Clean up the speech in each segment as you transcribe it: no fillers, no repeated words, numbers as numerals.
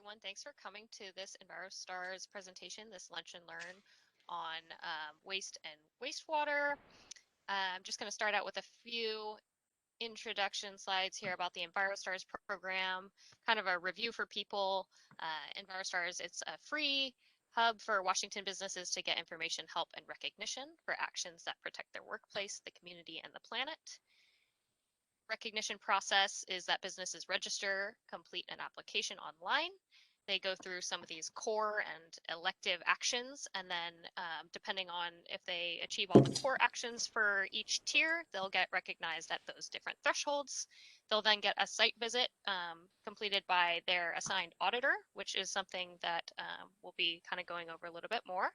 everyone. Thanks for coming to this EnviroStars presentation, this Lunch and Learn on waste and wastewater. I'm just going to start out with a few introduction slides here about the EnviroStars program, kind of a review for people. EnviroStars, it's a free hub for Washington businesses to get information, help, and recognition for actions that protect their workplace, the community, and the planet. Recognition process is that businesses register, complete an application online. They go through some of these core and elective actions, and then depending on if they achieve all the core actions for each tier, they'll get recognized at those different thresholds. They'll then get a site visit completed by their assigned auditor, which is something that we'll be kind of going over a little bit more.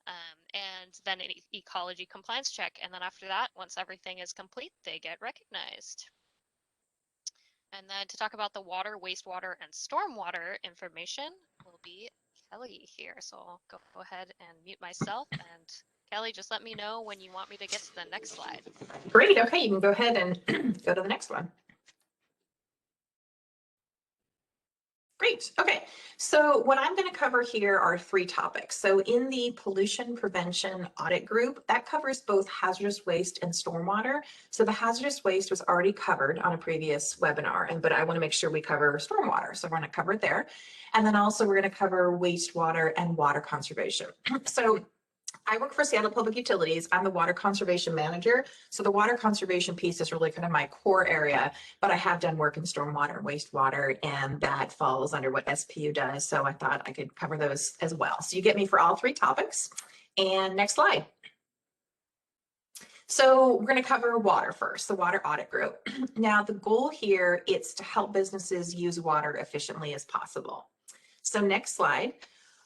And then an ecology compliance check. And then after that, once everything is complete, they get recognized. And then to talk about the water, wastewater, and stormwater information will be Kelly here. So I'll go ahead and mute myself. And Kelly, just let me know when you want me to get to the next slide. Great. Okay, you can go ahead and go to the next one. Great. Okay, so what I'm going to cover here are three topics. So in the pollution prevention audit group, that covers both hazardous waste and stormwater. So the hazardous waste was already covered on a previous webinar, but I want to make sure we cover stormwater. So we're going to cover it there. And then also we're going to cover wastewater and water conservation. So I work for Seattle Public Utilities. I'm the water conservation manager. So the water conservation piece is really kind of my core area, but I have done work in stormwater and wastewater, and that falls under what SPU does. So I thought I could cover those as well. So you get me for all three topics. And next slide. So we're going to cover water first, the water audit group. Now the goal here is to help businesses use water efficiently as possible. So next slide.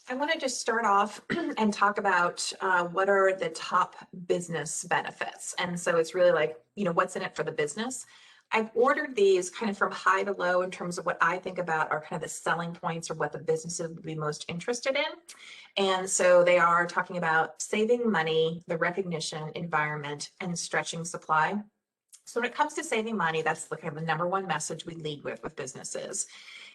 I want to just start off and talk about what are the top business benefits. And so it's really like, what's in it for the business? I've ordered these kind of from high to low in terms of what I think about are kind of the selling points or what the businesses would be most interested in. And so they are talking about saving money, the recognition, environment, and stretching supply. So when it comes to saving money, that's the kind of the number one message we lead with businesses.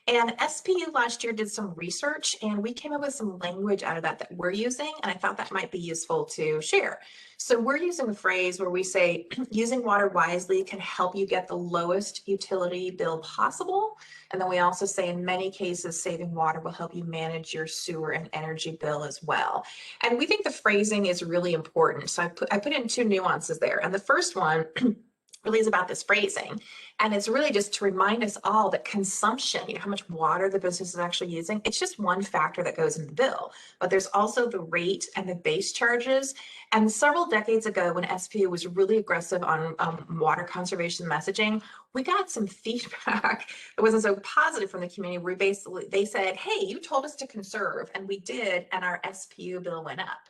And SPU last year did some research, and we came up with some language out of that we're using, and I thought that might be useful to share. So we're using a phrase where we say, using water wisely can help you get the lowest utility bill possible. And then we also say, in many cases, saving water will help you manage your sewer and energy bill as well. And we think the phrasing is really important. So I put in two nuances there. And the first one really is about this phrasing. And it's really just to remind us all that consumption, how much water the business is actually using, it's just one factor that goes in the bill. But there's also the rate and the base charges. And several decades ago, when SPU was really aggressive on water conservation messaging, we got some feedback that wasn't so positive from the community, where they said, hey, you told us to conserve, and we did, and our SPU bill went up.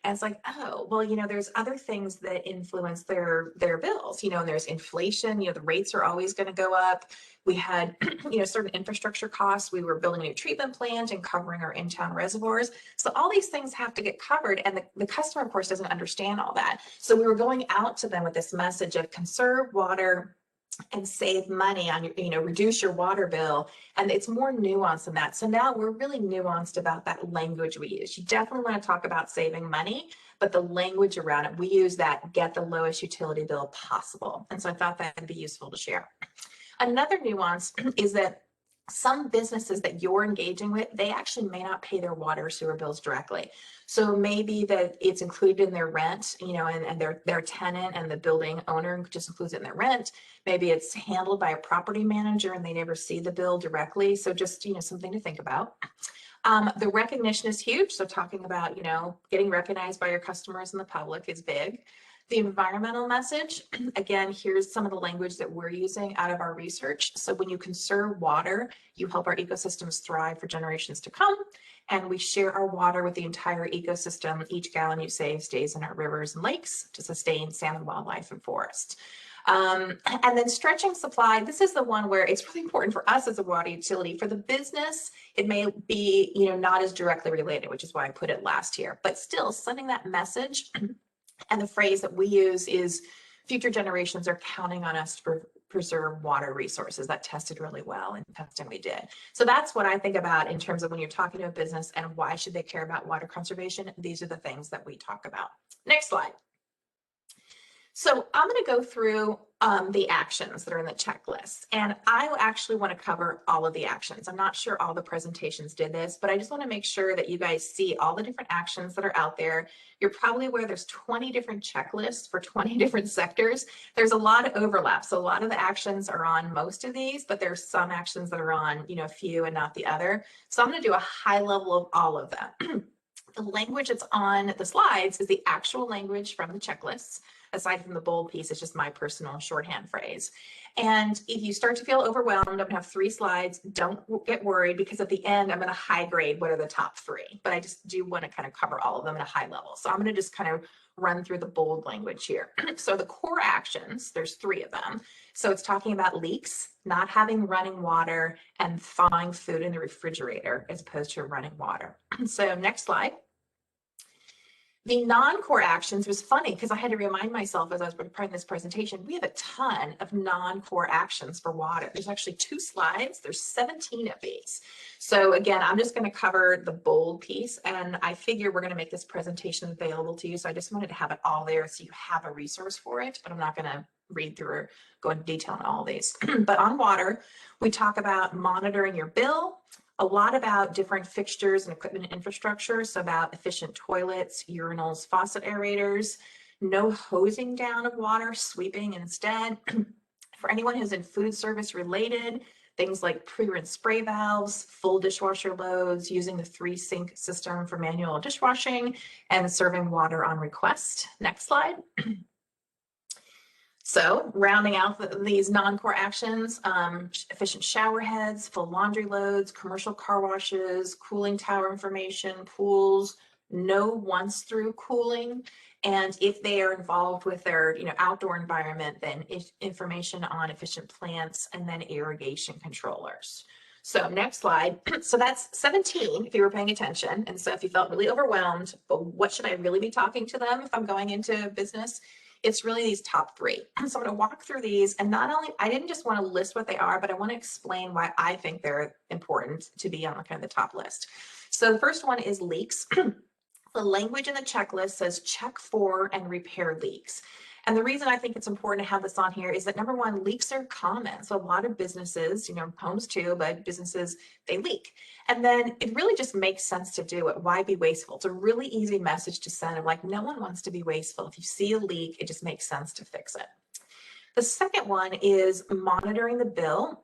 And it's like, oh, well, there's other things that influence their bills, and there's inflation, the rates are always going to go up. We had, certain infrastructure costs. We were building a new treatment plant and covering our in-town reservoirs. So all these things have to get covered. And the customer, of course, doesn't understand all that. So we were going out to them with this message of conserve water and save money on your, reduce your water bill. And it's more nuanced than that. So now we're really nuanced about that language we use. You definitely want to talk about saving money, but the language around it, we use that get the lowest utility bill possible. And so I thought that would be useful to share. Another nuance is that some businesses that you're engaging with, they actually may not pay their water or sewer bills directly. So maybe that it's included in their rent, and their tenant and the building owner just includes it in their rent. Maybe it's handled by a property manager and they never see the bill directly. So just, something to think about. The recognition is huge. So talking about, getting recognized by your customers and the public is big. The environmental message, again, here's some of the language that we're using out of our research. So when you conserve water, you help our ecosystems thrive for generations to come. And we share our water with the entire ecosystem. Each gallon you save stays in our rivers and lakes to sustain salmon, wildlife, and forests. And then stretching supply, this is the one where it's really important for us as a water utility. For the business, it may be, not as directly related, which is why I put it last here, but still sending that message. And the phrase that we use is future generations are counting on us preserve water resources. That tested really well in testing we did. So that's what I think about in terms of when you're talking to a business and why should they care about water conservation. These are the things that we talk about. Next slide. So I'm going to go through the actions that are in the checklist, and I actually want to cover all of the actions. I'm not sure all the presentations did this, but I just want to make sure that you guys see all the different actions that are out there. You're probably aware there's 20 different checklists for 20 different sectors. There's a lot of overlap. So a lot of the actions are on most of these, but there's some actions that are on, a few and not the other. So I'm going to do a high level of all of them. The language that's on the slides is the actual language from the checklists. Aside from the bold piece, it's just my personal shorthand phrase. And if you start to feel overwhelmed, I'm gonna have 3 slides. Don't get worried, because at the end, I'm gonna high grade what are the top 3, but I just do wanna kind of cover all of them at a high level. So I'm gonna just kind of run through the bold language here. So the core actions, there's 3 of them. So it's talking about leaks, not having running water, and thawing food in the refrigerator as opposed to running water. So next slide. The non-core actions was funny because I had to remind myself as I was preparing this presentation, we have a ton of non-core actions for water. There's actually 2 slides. There's 17 of these. So again, I'm just going to cover the bold piece, and I figure we're going to make this presentation available to you. So I just wanted to have it all there so you have a resource for it, but I'm not going to read through or go into detail on all these. But on water, we talk about monitoring your bill, a lot about different fixtures and equipment and infrastructure, so about efficient toilets, urinals, faucet aerators, no hosing down of water, sweeping instead. For anyone who's in food service related, things like pre-rinse spray valves, full dishwasher loads, using the 3-sink system for manual dishwashing, and serving water on request. Next slide. So rounding out these non-core actions, efficient shower heads, full laundry loads, commercial car washes, cooling tower information, pools, no once through cooling. And if they are involved with their outdoor environment, then information on efficient plants, and then irrigation controllers. So next slide. So that's 17 if you were paying attention. And so if you felt really overwhelmed, but what should I really be talking to them if I'm going into business? It's really these top 3. So I'm going to walk through these, and not only, I didn't just want to list what they are, but I want to explain why I think they're important to be on kind of the top list. So the first one is leaks. The language in the checklist says check for and repair leaks. And the reason I think it's important to have this on here is that, number one, leaks are common. So a lot of businesses, homes too, but businesses, they leak. And then it really just makes sense to do it. Why be wasteful? It's a really easy message to send of like, no one wants to be wasteful. If you see a leak, it just makes sense to fix it. The second one is monitoring the bill.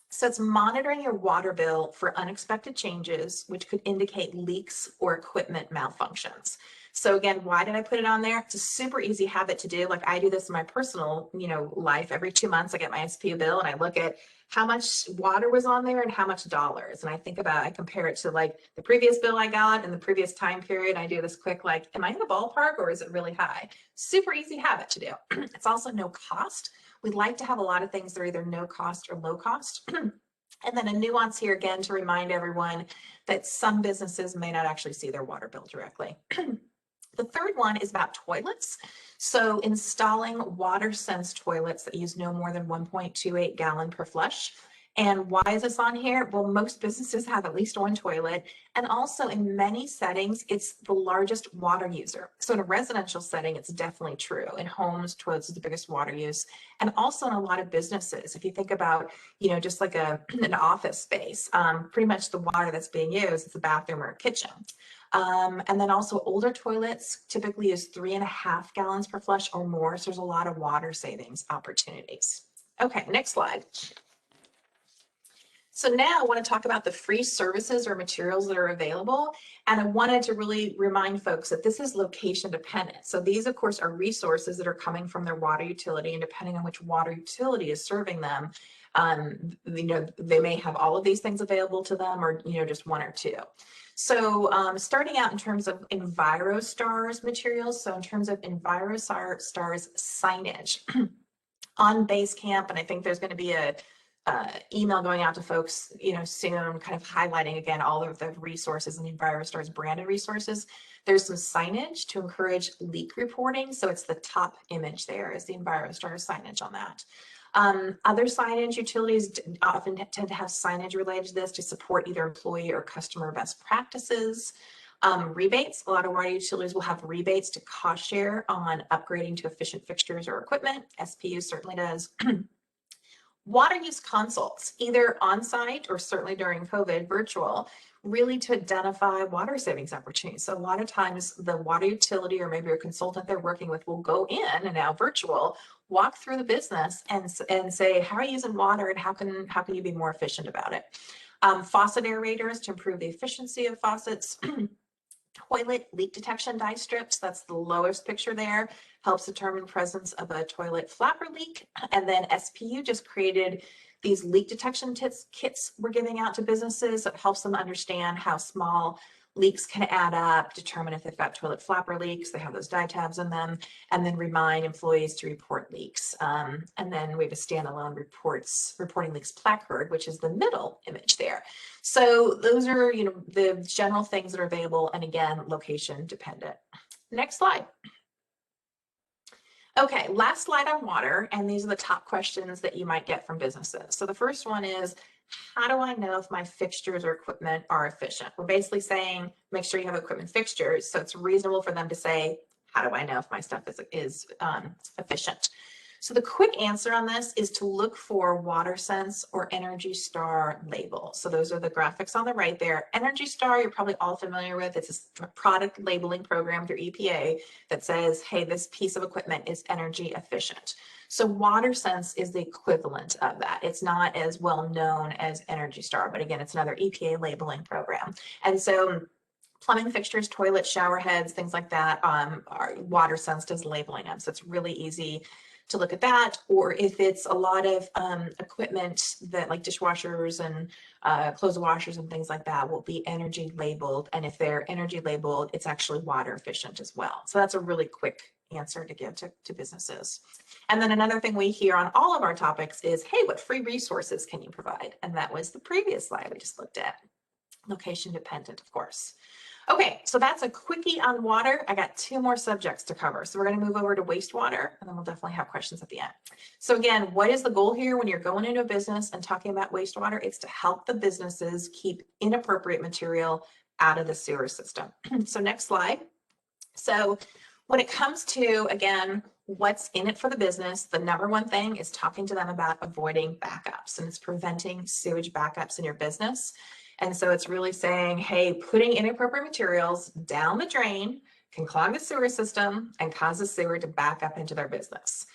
So it's monitoring your water bill for unexpected changes, which could indicate leaks or equipment malfunctions. So again, why did I put it on there? It's a super easy habit to do. Like I do this in my personal, life. Every 2 months, I get my SPU bill and I look at how much water was on there and how much dollars. And I compare it to like the previous bill I got and the previous time period. I do this quick, like, am I in the ballpark or is it really high? Super easy habit to do. It's also no cost. We'd like to have a lot of things that are either no cost or low cost. And then a nuance here again to remind everyone that some businesses may not actually see their water bill directly. The third one is about toilets. So installing water sense toilets that use no more than 1.28 gallon per flush. And why is this on here? Well, most businesses have at least one toilet. And also in many settings, it's the largest water user. So in a residential setting, it's definitely true. In homes, toilets is the biggest water use. And also in a lot of businesses, if you think about, just like an office space, pretty much the water that's being used is the bathroom or kitchen. And then also older toilets typically use 3.5 gallons per flush or more. So there's a lot of water savings opportunities. Okay, next slide. So now I want to talk about the free services or materials that are available. And I wanted to really remind folks that this is location dependent. So these, of course, are resources that are coming from their water utility, and depending on which water utility is serving them, they may have all of these things available to them or, just 1 or 2. So starting out in terms of EnviroStars materials. So in terms of EnviroStars signage on Basecamp, and I think there's going to be a email going out to folks, soon, kind of highlighting again all of the resources and the EnviroStars branded resources. There's some signage to encourage leak reporting. So it's the top image there is the EnviroStars signage on that. Other signage utilities often tend to have signage related to this to support either employee or customer best practices. Rebates, a lot of water utilities will have rebates to cost share on upgrading to efficient fixtures or equipment. SPU certainly does. Water use consults, either on-site or certainly during COVID, virtual, really to identify water savings opportunities. So a lot of times the water utility or maybe a consultant they're working with will go in and now virtual, walk through the business and say, how are you using water and how can you be more efficient about it? Faucet aerators to improve the efficiency of faucets. Toilet leak detection dye strips, that's the lowest picture there, helps determine presence of a toilet flapper leak. And then SPU just created these leak detection kits we're giving out to businesses that helps them understand how small leaks can add up, determine if they've got toilet flapper leaks, they have those dye tabs in them, and then remind employees to report leaks. And then we have a standalone reporting leaks placard, which is the middle image there. So those are, the general things that are available, and again, location dependent. Next slide. Okay, last slide on water, and these are the top questions that you might get from businesses. So the first one is, how do I know if my fixtures or equipment are efficient? We're basically saying, make sure you have equipment fixtures. So it's reasonable for them to say, how do I know if my stuff is efficient? So the quick answer on this is to look for WaterSense or Energy Star label. So those are the graphics on the right there. Energy Star, you're probably all familiar with. It's a product labeling program through EPA that says, hey, this piece of equipment is energy efficient. So WaterSense is the equivalent of that. It's not as well known as Energy Star, but again, it's another EPA labeling program. And so plumbing fixtures, toilets, shower heads, things like that, WaterSense does labeling them. So it's really easy to look at that. Or if it's a lot of equipment that like dishwashers and clothes washers and things like that will be energy labeled. And if they're energy labeled, it's actually water efficient as well. So that's a really quick answer to give to businesses. And then another thing we hear on all of our topics is, hey, what free resources can you provide? And that was the previous slide we just looked at. Location dependent, of course. Okay, so that's a quickie on water. I got 2 more subjects to cover. So we're going to move over to wastewater, and then we'll definitely have questions at the end. So again, what is the goal here when you're going into a business and talking about wastewater? It's to help the businesses keep inappropriate material out of the sewer system. So next slide. So when it comes to, again, what's in it for the business, the number one thing is talking to them about avoiding backups, and it's preventing sewage backups in your business. And so it's really saying, hey, putting inappropriate materials down the drain can clog the sewer system and cause the sewer to back up into their business.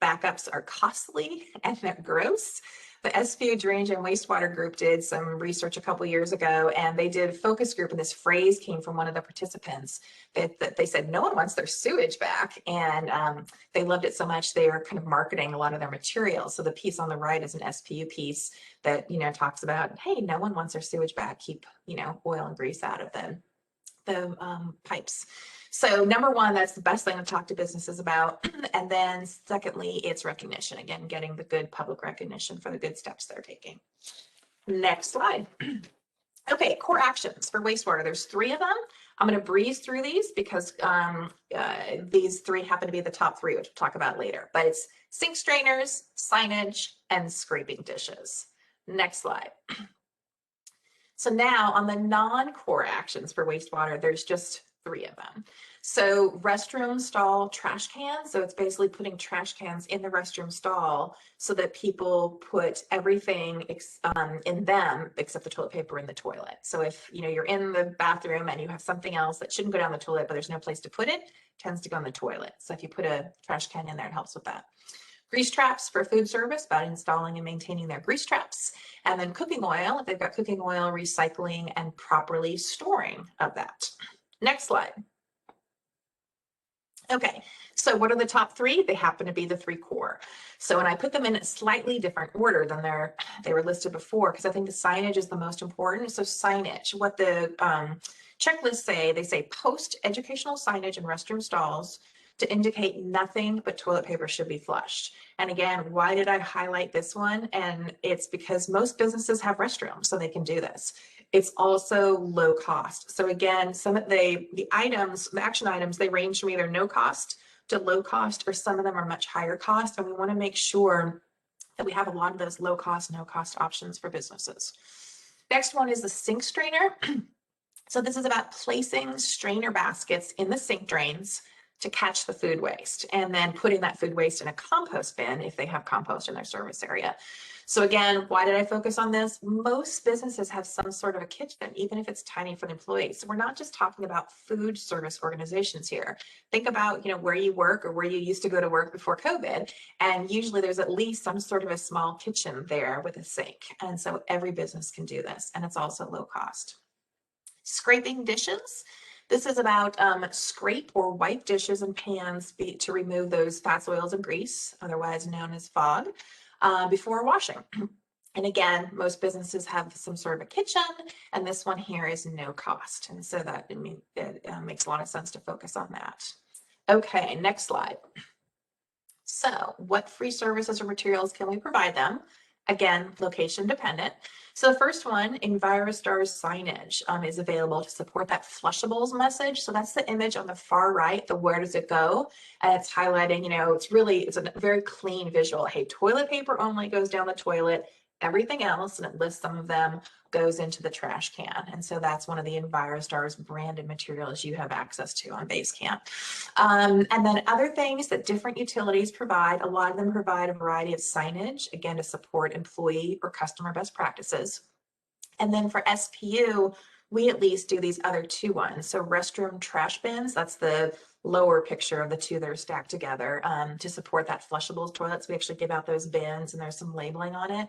Backups are costly and they're gross. The SPU Drainage and Wastewater Group did some research a couple years ago, and they did focus group, and this phrase came from one of the participants that they said no one wants their sewage back, and they loved it so much they were kind of marketing a lot of their materials. So the piece on the right is an SPU piece that talks about, hey, no one wants their sewage back. Keep oil and grease out of the pipes. So number one, that's the best thing to talk to businesses about. And then secondly, it's recognition. Again, getting the good public recognition for the good steps they're taking. Next slide. Okay, core actions for wastewater. There's 3 of them. I'm going to breeze through these because these 3 happen to be the top 3, which we'll talk about later. But it's sink strainers, signage, and scraping dishes. Next slide. So now on the non-core actions for wastewater, there's just 3 of them. So restroom stall trash cans. So it's basically putting trash cans in the restroom stall so that people put everything in them except the toilet paper in the toilet. So if you're in the bathroom and you have something else that shouldn't go down the toilet, but there's no place to put it, tends to go in the toilet. So if you put a trash can in there, it helps with that. Grease traps for food service, about installing and maintaining their grease traps. And then cooking oil, if they've got cooking oil, recycling and properly storing of that. Next slide. Okay, so what are the top 3? They happen to be the 3 core. So when I put them in a slightly different order than they were listed before, because I think the signage is the most important. So signage, what the checklists say, they say post educational signage in restroom stalls to indicate nothing but toilet paper should be flushed. And again, why did I highlight this one? And it's because most businesses have restrooms, so they can do this. It's also low cost. So again, some of the action items, they range from either no cost to low cost, or some of them are much higher cost. And we want to make sure that we have a lot of those low cost, no cost options for businesses. Next one is the sink strainer. So this is about placing strainer baskets in the sink drains to catch the food waste and then putting that food waste in a compost bin if they have compost in their service area. So again, why did I focus on this? Most businesses have some sort of a kitchen, even if it's tiny for the employees. So we're not just talking about food service organizations here. Think about, where you work or where you used to go to work before COVID. And usually there's at least some sort of a small kitchen there with a sink. And so every business can do this, and it's also low cost. Scraping dishes. This is about scrape or wipe dishes and pans to remove those fats, oils, and grease, otherwise known as fog, before washing. And again, most businesses have some sort of a kitchen, and this one here is no cost. And so that makes a lot of sense to focus on that. Okay, next slide. So what free services or materials can we provide them? Again, location dependent. So the first one, EnviroStars signage is available to support that flushables message. So that's the image on the far right, the where does it go? And it's highlighting, it's a very clean visual. Hey, toilet paper only goes down the toilet. Everything else, and it lists some of them, goes into the trash can. And so that's one of the EnviroStars branded materials you have access to on Basecamp. And then other things that different utilities provide, a lot of them provide a variety of signage, again, to support employee or customer best practices. And then for SPU, we at least do these other two ones. So restroom trash bins, that's the lower picture of the two that are stacked together to support that flushables toilets. We actually give out those bins and there's some labeling on it.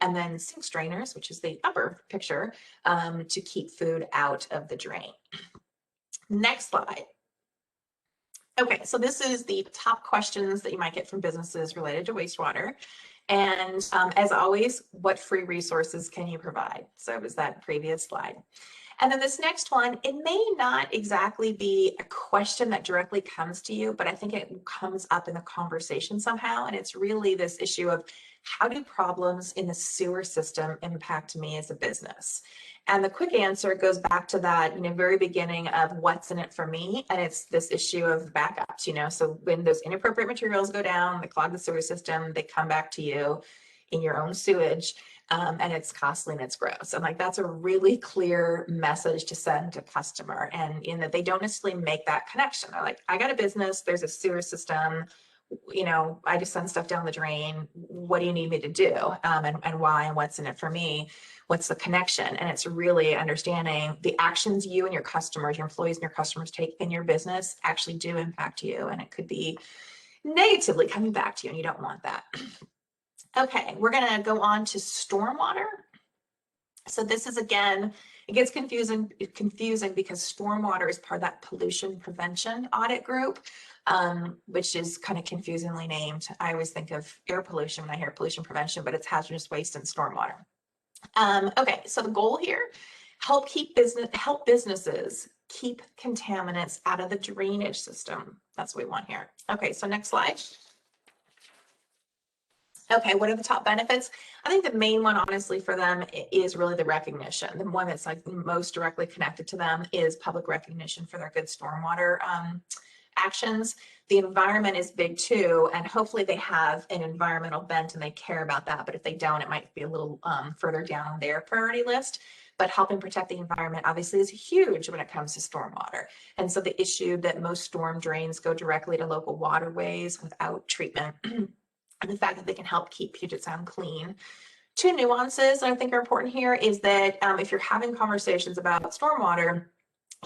And then sink strainers, which is the upper picture, to keep food out of the drain. Next slide. Okay, so this is the top questions that you might get from businesses related to wastewater. And as always, what free resources can you provide? So it was that previous slide. And then this next one, it may not exactly be a question that directly comes to you, but I think it comes up in the conversation somehow. And it's really this issue of how do problems in the sewer system impact me as a business? And the quick answer goes back to that, very beginning of what's in it for me. And it's this issue of backups, so when those inappropriate materials go down, they clog the sewer system, they come back to you in your own sewage. And it's costly and it's gross. And that's a really clear message to send to customer. And in that they don't necessarily make that connection. They're like, I got a business, there's a sewer system, I just send stuff down the drain. What do you need me to do? And why, and what's in it for me? What's the connection? And it's really understanding the actions you and your customers, your employees and your customers take in your business actually do impact you. And it could be negatively coming back to you, and you don't want that. Okay, we're going to go on to stormwater. So this is, again, it gets confusing because stormwater is part of that pollution prevention audit group, which is kind of confusingly named. I always think of air pollution when I hear pollution prevention, but it's hazardous waste and stormwater. Okay, so the goal here, help businesses keep contaminants out of the drainage system. That's what we want here. Okay, so next slide. Okay, what are the top benefits? I think the main one, honestly, for them is really the recognition. The one that's most directly connected to them is public recognition for their good stormwater actions. The environment is big too, and hopefully they have an environmental bent and they care about that. But if they don't, it might be a little further down their priority list. But helping protect the environment obviously is huge when it comes to stormwater. And so the issue that most storm drains go directly to local waterways without treatment. And the fact that they can help keep Puget Sound clean. Two nuances that I think are important here is that if you're having conversations about stormwater,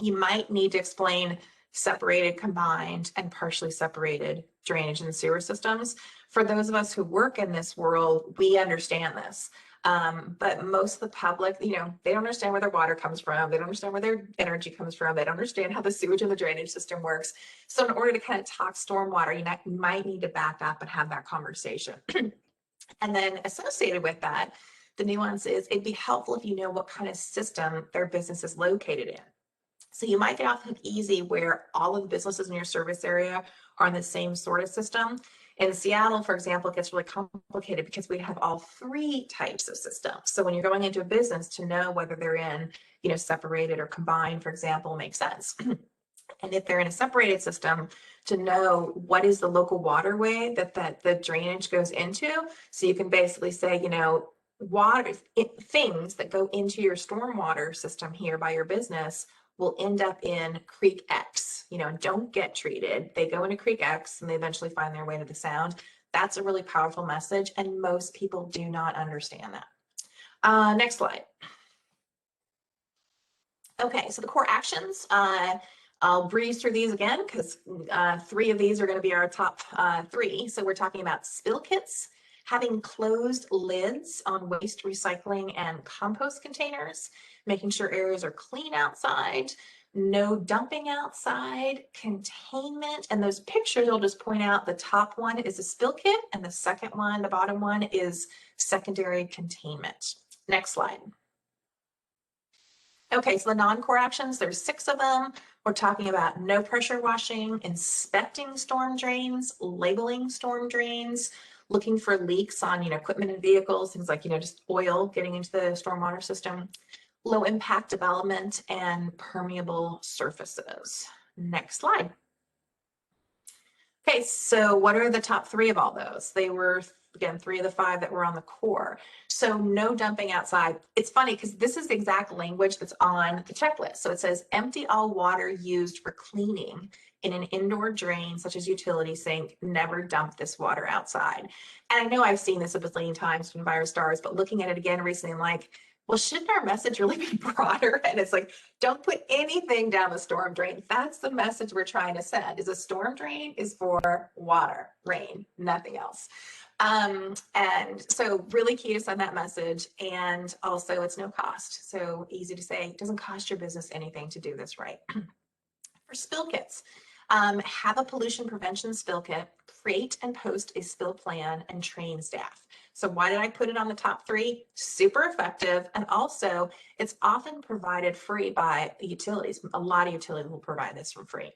you might need to explain separated, combined, and partially separated drainage and sewer systems. For those of us who work in this world, we understand this. But most of the public, they don't understand where their water comes from. They don't understand where their energy comes from. They don't understand how the sewage and the drainage system works. So in order to kind of talk stormwater, you might need to back up and have that conversation. And then associated with that, the nuance is it'd be helpful if you know what kind of system their business is located in. So you might get off hook easy where all of the businesses in your service area are in the same sort of system. In Seattle, for example, it gets really complicated because we have all three types of systems. So when you're going into a business, to know whether they're in, separated or combined, for example, makes sense. And if they're in a separated system, to know what is the local waterway that the drainage goes into. So you can basically say, you know, water things that go into your stormwater system here by your business will end up in Creek X, you know, and don't get treated. They go into Creek X and they eventually find their way to the sound. That's a really powerful message, and most people do not understand that. Next slide. Okay, so the core actions, I'll breeze through these again because 3 of these are going to be our top 3. So we're talking about spill kits, having closed lids on waste recycling and compost containers, making sure areas are clean outside, no dumping outside, containment, and those pictures I'll just point out, the top one is a spill kit and the second one, the bottom one, is secondary containment. Next slide. Okay, so the non-core actions, there's 6 of them. We're talking about no pressure washing, inspecting storm drains, labeling storm drains, looking for leaks on, you know, equipment and vehicles, things like, you know, just oil getting into the stormwater system, low impact development, and permeable surfaces. Next slide. Okay, so what are the top 3 of all those? They were, again, 3 of the 5 that were on the core. So no dumping outside. It's funny because this is the exact language that's on the checklist. So it says empty all water used for cleaning in an indoor drain, such as utility sink, never dump this water outside. And I know I've seen this a bazillion times from EnviroStars, but looking at it again recently, I'm like, well, shouldn't our message really be broader? And it's like, don't put anything down the storm drain. That's the message we're trying to send, is a storm drain is for water, rain, nothing else. And so really key to send that message. And also it's no cost. So easy to say, it doesn't cost your business anything to do this right. For spill kits, have a pollution prevention spill kit, create and post a spill plan, and train staff. So why did I put it on the top 3? Super effective. And also it's often provided free by utilities. A lot of utilities will provide this for free.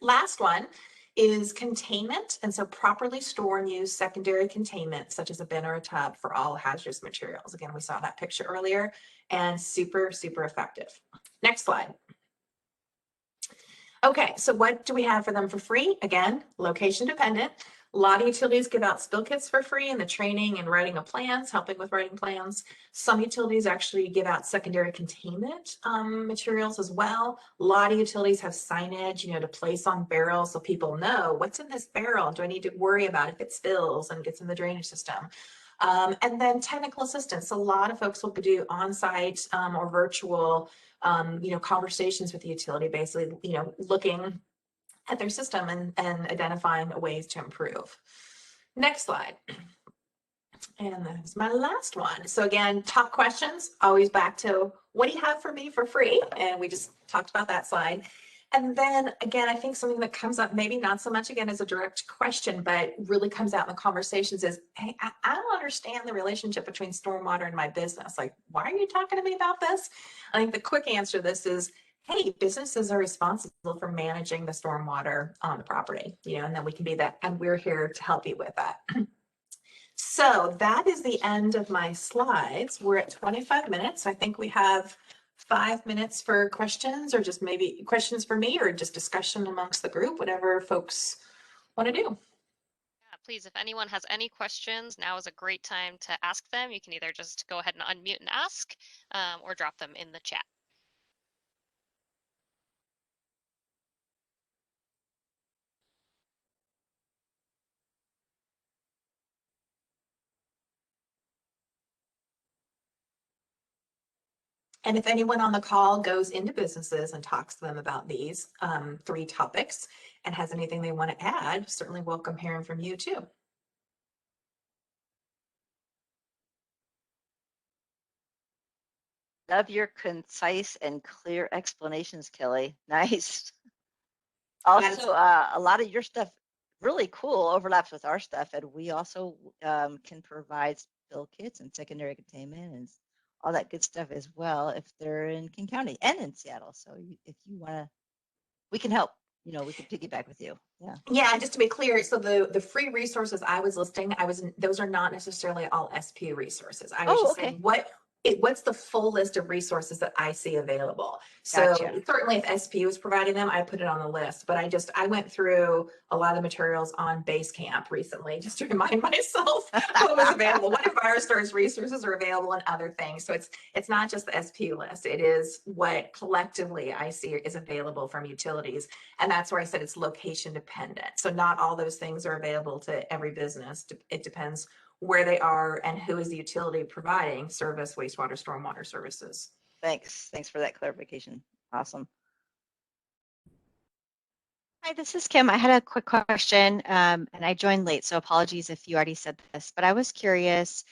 Last one is containment. And so properly store and use secondary containment, such as a bin or a tub, for all hazardous materials. Again, we saw that picture earlier, and super, super effective. Next slide. Okay, so what do we have for them for free? Again, location dependent. A lot of utilities give out spill kits for free in the training and writing of plans, helping with writing plans. Some utilities actually give out secondary containment materials as well. A lot of utilities have signage, you know, to place on barrels so people know what's in this barrel. Do I need to worry about if it spills and gets in the drainage system? And then technical assistance. A lot of folks will do on-site or virtual you know, conversations with the utility, basically, you know, looking at their system and identifying ways to improve. Next slide. And that's my last one. So again, top questions, always back to what do you have for me for free? And we just talked about that slide. And then again, I think something that comes up, maybe not so much again as a direct question, but really comes out in the conversations is, hey, I don't understand the relationship between stormwater and my business. Like, why are you talking to me about this? I think the quick answer to this is, hey, businesses are responsible for managing the stormwater on the property, you know, and then we can be that, and we're here to help you with that. So that is the end of my slides. We're at 25 minutes. I think we have 5 minutes for questions, or just maybe questions for me, or just discussion amongst the group, whatever folks want to do. Yeah, please, if anyone has any questions, now is a great time to ask them. You can either just go ahead and unmute and ask, or drop them in the chat. And if anyone on the call goes into businesses and talks to them about these 3 topics and has anything they want to add, certainly welcome hearing from you too. Love your concise and clear explanations, Kelly. Nice. Also, a lot of your stuff really cool overlaps with our stuff, and we also can provide spill kits and secondary containment and all that good stuff as well if they're in King County and in Seattle. So if you want to, we can help. You know, we can piggyback with you. Yeah. Yeah, just to be clear, so the free resources I was listing, those are not necessarily all SP resources. I was just saying, what's the full list of resources that I see available? So Gotcha. certainly if SPU is providing them, I put it on the list, but I went through a lot of the materials on Basecamp recently just to remind myself what was available, what EnviroStars resources are available and other things. So it's not just the SPU list, it is what collectively I see is available from utilities. And that's where I said it's location dependent. So not all those things are available to every business. It depends where they are and who is the utility providing service, wastewater, stormwater services. Thanks for that clarification. Awesome. Hi, this is Kim. I had a quick question, and I joined late, so apologies if you already said this, but I was curious,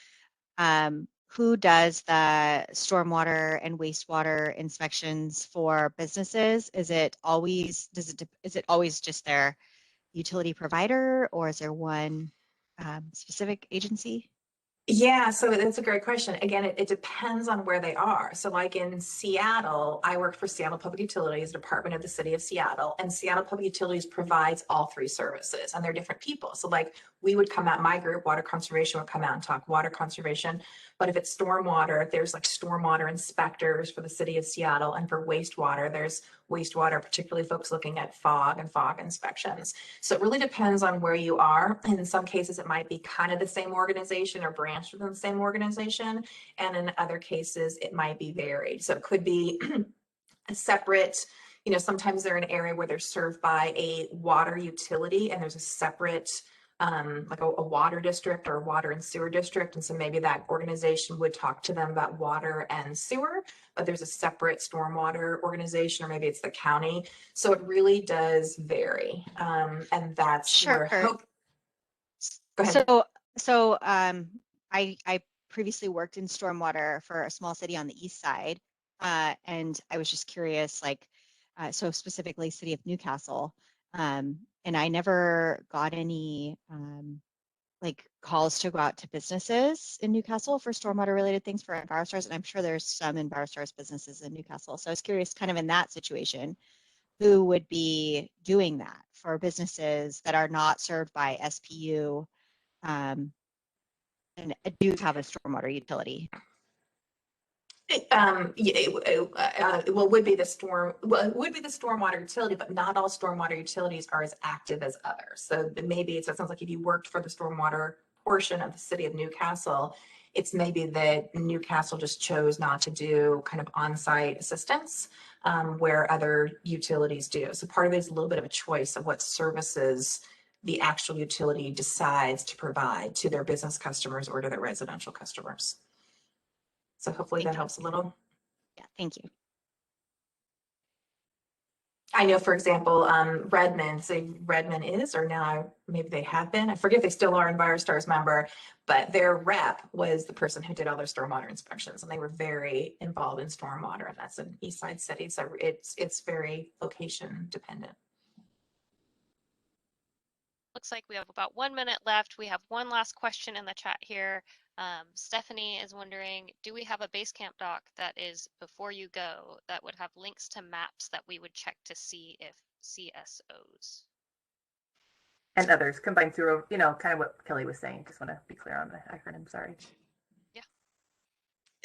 who does the stormwater and wastewater inspections for businesses? Is it always just their utility provider, or is there one specific agency? Yeah, so that's a great question. Again, it depends on where they are. So like in Seattle, I worked for Seattle Public Utilities, Department of the City of Seattle, and Seattle Public Utilities provides all three services, and they're different people. So like we would come out, my group, water conservation, would come out and talk water conservation. But if it's stormwater, there's like stormwater inspectors for the City of Seattle, and for wastewater, there's wastewater, particularly folks looking at fog and fog inspections. So it really depends on where you are. And in some cases, it might be kind of the same organization or branch within the same organization. And in other cases, it might be varied. So it could be a separate, sometimes they're in an area where they're served by a water utility and there's a separate like a water district or a water and sewer district. And so maybe that organization would talk to them about water and sewer, but there's a separate stormwater organization, or maybe it's the county. So it really does vary. And that's where Sure. Go ahead. So I previously worked in stormwater for a small city on the east side, and I was just curious, like, so specifically City of Newcastle, and I never got any like calls to go out to businesses in Newcastle for stormwater related things for EnviroStars, and I'm sure there's some EnviroStars businesses in Newcastle. So I was curious, kind of in that situation, who would be doing that for businesses that are not served by SPU and do have a stormwater utility. Well, it would be the stormwater utility, but not all stormwater utilities are as active as others. So maybe it sounds like if you worked for the stormwater portion of the City of Newcastle, it's maybe that Newcastle just chose not to do kind of on-site assistance where other utilities do. So part of it is a little bit of a choice of what services the actual utility decides to provide to their business customers or to their residential customers. So hopefully that helps a little. Yeah, thank you. I know, for example, Redmond is, or now maybe they have been, I forget if they still are EnviroStars member, but their rep was the person who did all their stormwater inspections, and they were very involved in stormwater, and that's an east side city. So it's very location dependent. Looks like we have about 1 minute left. We have one last question in the chat here. Stephanie is wondering, do we have a Basecamp doc that is before you go that would have links to maps that we would check to see if CSOs and others combined through, kind of what Kelly was saying. Just want to be clear on the acronym. Sorry. Yeah.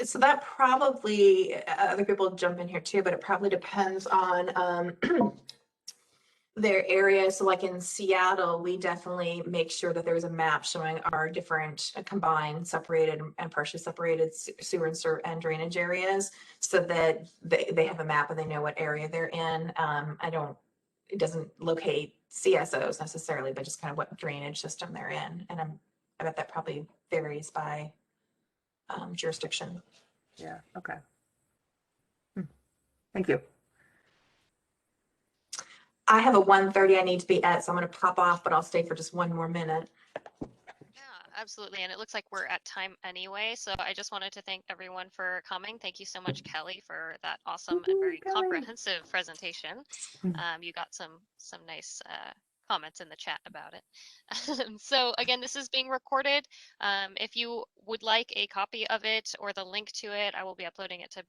So that probably, other people jump in here too, but it probably depends on their area. So like in Seattle, we definitely make sure that there's a map showing our different combined, separated and partially separated sewer and drainage areas, so that they have a map and they know what area they're in. It doesn't locate CSOs necessarily, but just kind of what drainage system they're in. And I bet that probably varies by jurisdiction. Yeah. Okay. Thank you. I have a 1:30 I need to be at, so I'm going to pop off, but I'll stay for just one more minute. Yeah, absolutely. And it looks like we're at time anyway. So I just wanted to thank everyone for coming. Thank you so much, Kelly, for that awesome and very comprehensive presentation. You got some nice comments in the chat about it. So again, this is being recorded. If you would like a copy of it or the link to it, I will be uploading it to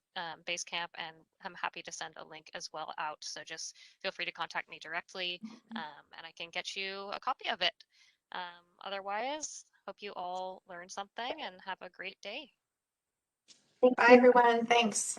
Basecamp, and I'm happy to send a link as well out. So just feel free to contact me directly, and I can get you a copy of it. Otherwise, hope you all learned something and have a great day. Bye, everyone. Thanks.